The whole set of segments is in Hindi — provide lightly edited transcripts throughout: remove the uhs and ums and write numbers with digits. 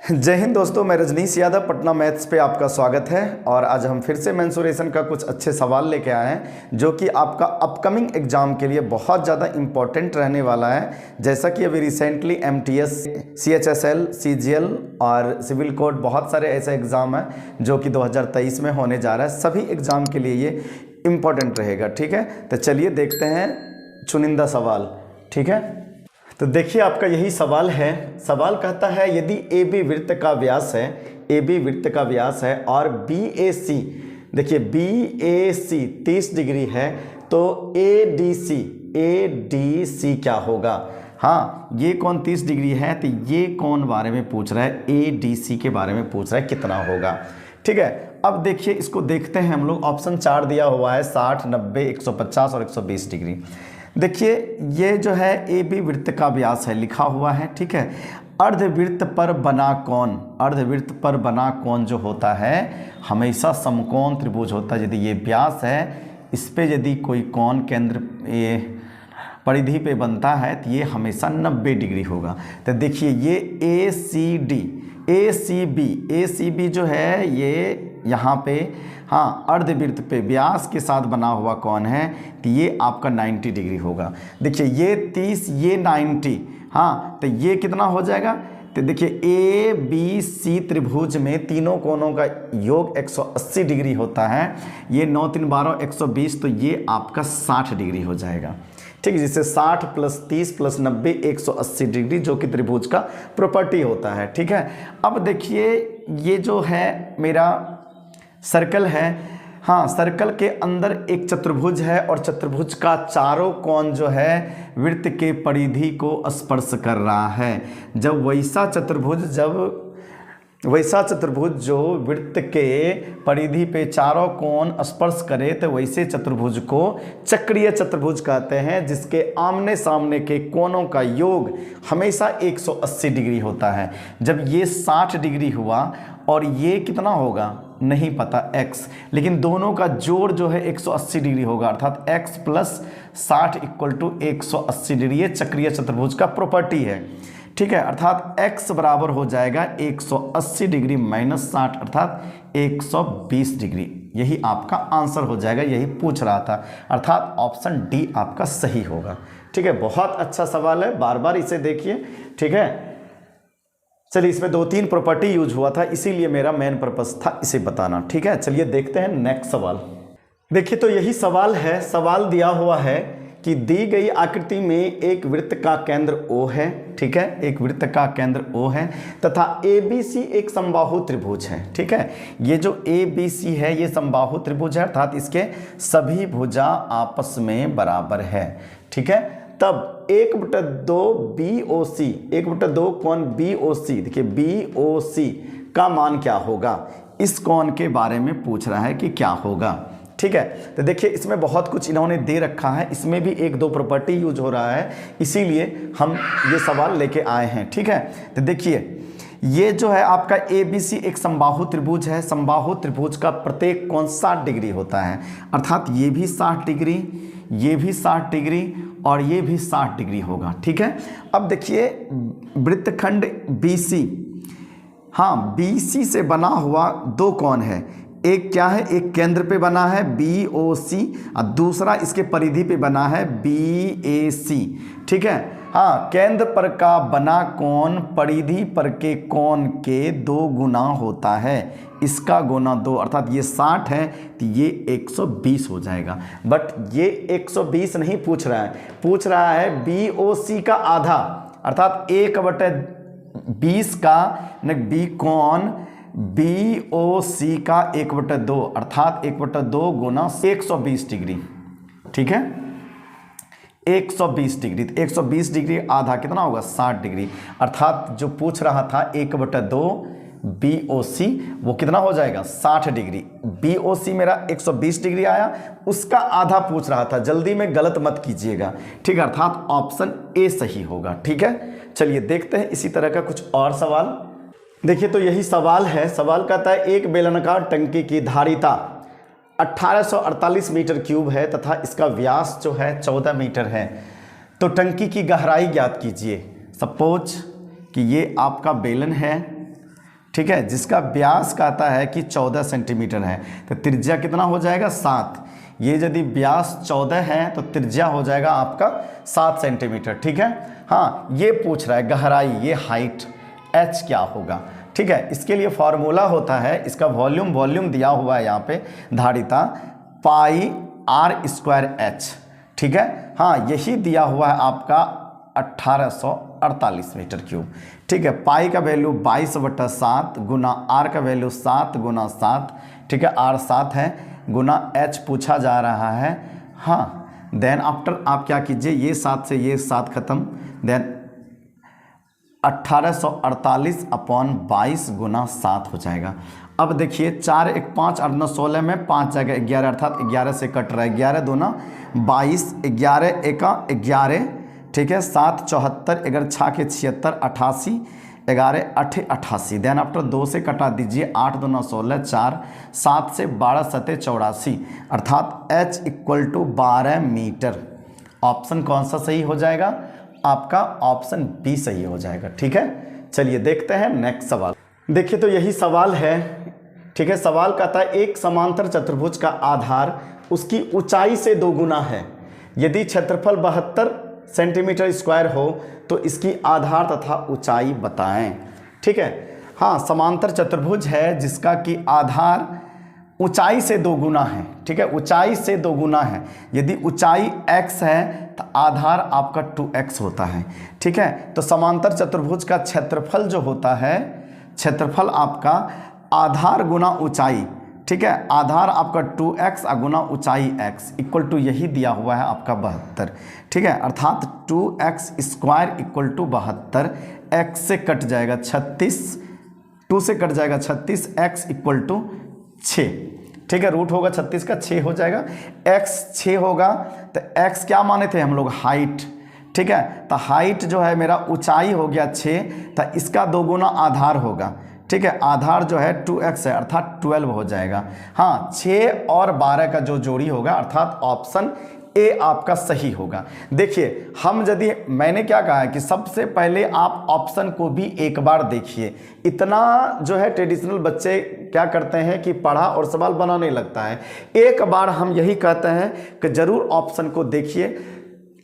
जय हिंद दोस्तों, मैं रजनीश यादव, पटना मैथ्स पे आपका स्वागत है। और आज हम फिर से मेंसुरेशन का कुछ अच्छे सवाल लेके आए हैं जो कि आपका अपकमिंग एग्जाम के लिए बहुत ज़्यादा इम्पोर्टेंट रहने वाला है। जैसा कि अभी रिसेंटली MTS, CHSL, CGL और सिविल कोड, बहुत सारे ऐसे एग्ज़ाम हैं जो कि 2023 में होने जा रहा है। सभी एग्ज़ाम के लिए ये इम्पोर्टेंट रहेगा। ठीक है, तो चलिए देखते हैं चुनिंदा सवाल। ठीक है, तो देखिए आपका यही सवाल है। सवाल कहता है यदि AB वृत्त का व्यास है, AB वृत्त का व्यास है और BAC, देखिए BAC 30 डिग्री है तो ADC क्या होगा। हाँ, ये कौन 30 डिग्री है तो ये कौन बारे में पूछ रहा है, ADC के बारे में पूछ रहा है कितना होगा। ठीक है, अब देखिए इसको देखते हैं हम लोग। ऑप्शन 4 दिया हुआ है 60, 90, 150 और 120 डिग्री। देखिए ये जो है AB वृत्त का व्यास है लिखा हुआ है। ठीक है, अर्धवृत्त पर बना कोण, अर्धवृत्त पर बना कोण जो होता है हमेशा समकोण त्रिभुज होता है। यदि ये व्यास है, इस पे यदि कोई कोण केंद्र ये परिधि पे बनता है तो ये हमेशा 90 डिग्री होगा। तो देखिए ये ACB जो है ये यहाँ पे, हाँ, अर्धवृत्त पे व्यास के साथ बना हुआ कोण है तो ये आपका 90 डिग्री होगा। देखिए ये 30, ये 90, हाँ, तो ये कितना हो जाएगा। तो देखिए ABC त्रिभुज में तीनों कोणों का योग 180 डिग्री होता है। ये 9 3 12 120, तो ये आपका 60 डिग्री हो जाएगा। ठीक है, जिससे 60 + 30 + 90 180 डिग्री, जो कि त्रिभुज का प्रॉपर्टी होता है। ठीक है, अब देखिए ये जो है मेरा सर्कल है। हाँ, सर्कल के अंदर एक चतुर्भुज है और चतुर्भुज का चारों कोण जो है वृत्त के परिधि को स्पर्श कर रहा है। जब वैसा चतुर्भुज जो वृत्त के परिधि पे चारों कोण स्पर्श करे तो वैसे चतुर्भुज को चक्रीय चतुर्भुज कहते हैं, जिसके आमने सामने के कोणों का योग हमेशा 180 डिग्री होता है। जब ये 60 डिग्री हुआ और ये कितना होगा नहीं पता x, लेकिन दोनों का जोड़ जो है 180 डिग्री होगा, अर्थात x + 60 = 180 डिग्री। ये चक्रीय चतुर्भुज का प्रॉपर्टी है। ठीक है, अर्थात x बराबर हो जाएगा 180 डिग्री - 60 अर्थात 120 डिग्री। यही आपका आंसर हो जाएगा, यही पूछ रहा था, अर्थात ऑप्शन डी आपका सही होगा। ठीक है, बहुत अच्छा सवाल है, बार बार इसे देखिए। ठीक है, चलिए इसमें 2-3 प्रॉपर्टी यूज हुआ था, इसीलिए मेरा मेन पर्पस था इसे बताना। ठीक है, चलिए देखते हैं नेक्स्ट सवाल। देखिए तो यही सवाल है। सवाल दिया हुआ है कि दी गई आकृति में एक वृत्त का केंद्र O है। ठीक है, एक वृत्त का केंद्र O है तथा ABC एक समबाहु त्रिभुज है। ठीक है, ये जो ABC है ये समबाहु त्रिभुज है, अर्थात इसके सभी भुजा आपस में बराबर है। ठीक है, तब 1/2 BOC, 1/2 कोण BOC, देखिए BOC का मान क्या होगा, इस कोण के बारे में पूछ रहा है कि क्या होगा। ठीक है, तो देखिए इसमें बहुत कुछ इन्होंने दे रखा है, इसमें भी 1-2 प्रॉपर्टी यूज हो रहा है, इसीलिए हम ये सवाल लेके आए हैं। ठीक है, तो देखिए ये जो है आपका ABC एक समबाहु त्रिभुज है। समबाहु त्रिभुज का प्रत्येक कोण 60 डिग्री होता है, अर्थात ये भी 60 डिग्री, ये भी 60 डिग्री और ये भी 60 डिग्री होगा। ठीक है, अब देखिए वृत्तखंड BC, हाँ, BC से बना हुआ 2 कोण है। एक क्या है, एक केंद्र पे बना है BOC और दूसरा इसके परिधि पे बना है BAC। ठीक है, हाँ, केंद्र पर का बना कोण परिधि पर के कोण के 2 गुना होता है। इसका गुना 2, अर्थात ये 60 है तो ये 120 हो जाएगा। बट ये 120 नहीं पूछ रहा है, पूछ रहा है BOC का आधा, अर्थात 1/20 का B कोण BOC का 1/2, अर्थात 1/2 गुना 120 डिग्री। ठीक है, 120 डिग्री, 120 डिग्री आधा कितना होगा 60 डिग्री, अर्थात जो पूछ रहा था 1/2 BOC वो कितना हो जाएगा 60 डिग्री। BOC मेरा 120 डिग्री आया, उसका आधा पूछ रहा था, जल्दी में गलत मत कीजिएगा। ठीक है, अर्थात ऑप्शन ए सही होगा। ठीक है, चलिए देखते हैं इसी तरह का कुछ और सवाल। देखिए तो यही सवाल है। सवाल कहता है एक बेलनाकार टंकी की धारिता 1848 मीटर क्यूब है तथा इसका व्यास जो है 14 मीटर है, तो टंकी की गहराई ज्ञात कीजिए। सपोज कि ये आपका बेलन है ठीक है, जिसका व्यास कहता है कि 14 सेंटीमीटर है, तो त्रिज्या कितना हो जाएगा 7। ये यदि व्यास 14 है तो त्रिज्या हो जाएगा आपका 7 सेंटीमीटर। ठीक है, हाँ ये पूछ रहा है गहराई, ये हाइट h क्या होगा। ठीक है, इसके लिए फॉर्मूला होता है, इसका वॉल्यूम दिया हुआ है यहाँ पे धारिता पाई r² h। ठीक है, हाँ यही दिया हुआ है आपका 1848 मीटर क्यूब। ठीक है, पाई का वैल्यू 22/7 गुना r का वैल्यू 7 गुना 7। ठीक है, r 7 है गुना h पूछा जा रहा है। हाँ देन आफ्टर आप क्या कीजिए, ये 7 से ये 7 खत्म, देन 1848 अपॉन 22 गुना 7 हो जाएगा। अब देखिए 4 1 5 8 9 16 में 5 जगह 11 अर्थात 11 से कट रहा है, 11 दूना 22, 11 एका 11। ठीक है, 7 74, 11 6 के 76, 88, 11 8 88। देन आफ्टर 2 से कटा दीजिए, 8 दूना 16, 4 7 से 12 7 84 अर्थात h = 12 मीटर। ऑप्शन कौन सा सही हो जाएगा, आपका ऑप्शन बी सही हो जाएगा। ठीक है, चलिए देखते हैं नेक्स्ट सवाल। देखिए तो यही सवाल है। ठीक है, सवाल कहता है एक समांतर चतुर्भुज का आधार उसकी ऊंचाई से 2 गुना है। यदि क्षेत्रफल 72 सेंटीमीटर स्क्वायर हो तो इसकी आधार तथा ऊंचाई बताएं। ठीक है, हाँ समांतर चतुर्भुज है जिसका कि आधार ऊंचाई से 2 गुना है। ठीक है, ऊंचाई से 2 गुना है। यदि ऊंचाई x है तो आधार आपका 2x होता है। ठीक है, तो समांतर चतुर्भुज का क्षेत्रफल जो होता है, क्षेत्रफल आपका आधार गुना ऊंचाई। ठीक है, आधार आपका 2x गुना ऊंचाई x इक्वल टू यही दिया हुआ है आपका 72। ठीक है, अर्थात 2x² = 72। x से कट जाएगा 36, 2 से कट जाएगा 36, x = 6। ठीक है, रूट होगा 36 का 6 हो जाएगा, x 6 होगा तो x क्या माने थे हम लोग, हाइट। ठीक है, तो हाइट जो है मेरा ऊंचाई हो गया 6, तो इसका 2 गुना आधार होगा। ठीक है, आधार जो है 2x है अर्थात 12 हो जाएगा। हाँ 6 और 12 का जो जोड़ी होगा अर्थात ऑप्शन ए आपका सही होगा। देखिए हम यदि मैंने क्या कहा है कि सबसे पहले आप ऑप्शन को भी एक बार देखिए। इतना जो है ट्रेडिशनल बच्चे क्या करते हैं कि पढ़ा और सवाल बनाने लगता है। एक बार हम यही कहते हैं कि ज़रूर ऑप्शन को देखिए।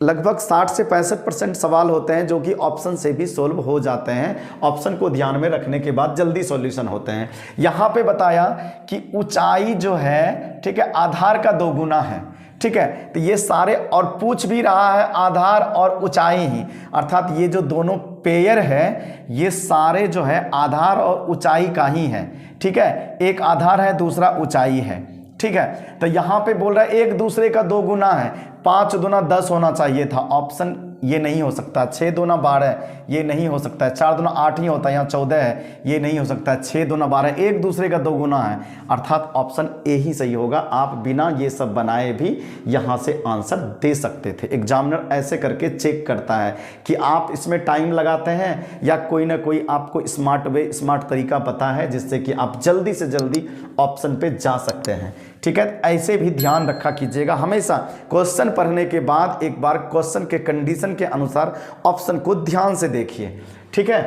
लगभग 60 से 65% सवाल होते हैं जो कि ऑप्शन से भी सोल्व हो जाते हैं। ऑप्शन को ध्यान में रखने के बाद जल्दी सॉल्यूशन होते हैं। यहाँ पे बताया कि ऊंचाई जो है, ठीक है, आधार का 2 गुना है। ठीक है, तो ये सारे और पूछ भी रहा है आधार और ऊंचाई ही, अर्थात ये जो दोनों पेयर है ये सारे जो है आधार और ऊंचाई का ही है। ठीक है, एक आधार है दूसरा ऊंचाई है। ठीक है, तो यहाँ पे बोल रहा है एक दूसरे का 2 गुना है। 5 दूना 10 होना चाहिए था, ऑप्शन ये नहीं हो सकता। 6 दूना 12 ये नहीं हो सकता है। 4 दूना 8 ही होता है, यहाँ 14 है, ये नहीं हो सकता है। 6 दूना 12 एक दूसरे का 2 गुना है, अर्थात ऑप्शन ए ही सही होगा। आप बिना ये सब बनाए भी यहाँ से आंसर दे सकते थे। एग्जामिनर ऐसे करके चेक करता है कि आप इसमें टाइम लगाते हैं या कोई ना कोई आपको स्मार्ट तरीका पता है जिससे कि आप जल्दी से जल्दी ऑप्शन पे जा सकते हैं। ठीक है, ऐसे भी ध्यान रखा कीजिएगा। हमेशा क्वेश्चन पढ़ने के बाद एक बार क्वेश्चन के कंडीशन के अनुसार ऑप्शन को ध्यान से देखिए। ठीक है,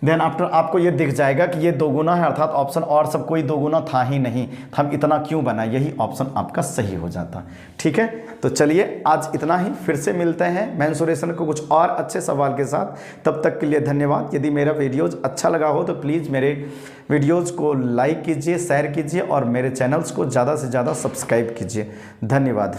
देन आफ्टर आपको ये दिख जाएगा कि ये 2 गुना है, अर्थात ऑप्शन और सब कोई 2 गुना था ही नहीं, हम इतना क्यों बनाए, यही ऑप्शन आपका सही हो जाता। ठीक है, तो चलिए आज इतना ही, फिर से मिलते हैं मेंसुरेशन को कुछ और अच्छे सवाल के साथ। तब तक के लिए धन्यवाद। यदि मेरा वीडियोज़ अच्छा लगा हो तो प्लीज़ मेरे वीडियोज़ को लाइक कीजिए, शेयर कीजिए और मेरे चैनल्स को ज़्यादा से ज़्यादा सब्सक्राइब कीजिए। धन्यवाद।